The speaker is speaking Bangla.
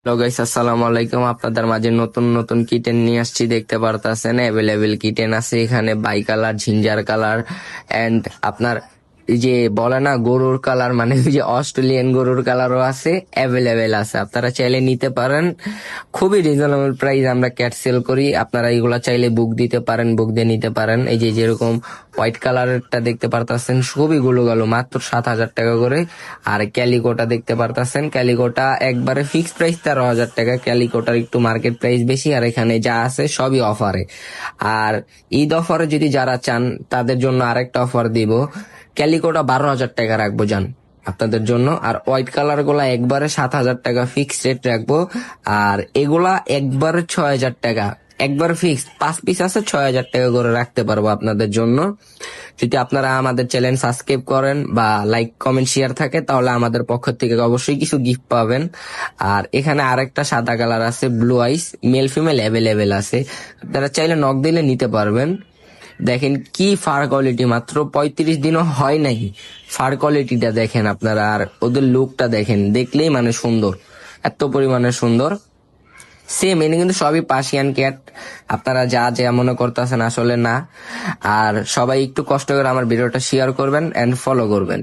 হ্যালো গাইস, আসসালামু আলাইকুম। আপনাদের মাঝে নতুন নতুন কিটেন নিয়ে আসছি, দেখতে পারতাছেন অ্যাভেলেবেল কিটেন আছে এখানে। By colour, ginger colour and আপনার এই যে বলে না গরুর কালার, মানে ওই যে অস্ট্রেলিয়ান গরুর কালারও আছে, অ্যাভেলেবেল আছে। আপনারা চাইলে নিতে পারেন, খুবই রিজনেবল প্রাইস আমরা ক্যাট সেল করি। আপনারা এগুলা চাইলে বুক দিতে পারেন, বুক দিয়ে নিতে পারেন। এই যে যেরকম হোয়াইট কালারটা দেখতে পারতাছেন, খুবই গুলো গেল মাত্র 7,000 টাকা করে। আর ক্যালিকোটা দেখতে পারতাছেন, ক্যালিকোটা একবারে ফিক্সড প্রাইস 13,000 টাকা। ক্যালিকোটার একটু মার্কেট প্রাইস বেশি, আর এখানে যা আছে সবই অফারে। আর ঈদ অফারে যদি যারা চান তাদের জন্য আরেকটা অফার দিব, ক্যালিকোটা 12,000 টাকা রাখবো যান আপনাদের জন্য। আর হোয়াইট কালার গুলা একবারে 7,000 টাকা ফিক্সড রেট রাখবো। আর এগুলা একবারে 6,000 টাকা, একবার ফিক্সড। 5 পিস আছে, 6,000 টাকা করে রাখতে পারবো আপনাদের জন্য। যদি আপনারা আমাদের চ্যানেল সাবস্ক্রাইব করেন বা লাইক কমেন্ট শেয়ার থাকে, তাহলে আমাদের পক্ষ থেকে অবশ্যই কিছু গিফট পাবেন। আর এখানে আরেকটা সাদা কালার আছে, ব্লু আইস, মেল ফিমেল অ্যাভেলেবেল আছে। আপনারা চাইলে নক দিলে নিতে পারবেন। দেখেন কি ফার কোয়ালিটি, মাত্র 35 দিনও হয় নাই। ফার কোয়ালিটিটা দেখেন আপনারা, আর ওদের লুকটা দেখেন, দেখলেই মানে সুন্দর, এত পরিমাণে সুন্দর। সেম এনে কিন্তু সবই পার্সিয়ান ক্যাট। আপনারা যা যা মনে করতেছেন আসলে না। আর সবাই একটু কষ্ট করে আমার ভিডিওটা শেয়ার করবেন এন্ড ফলো করবেন।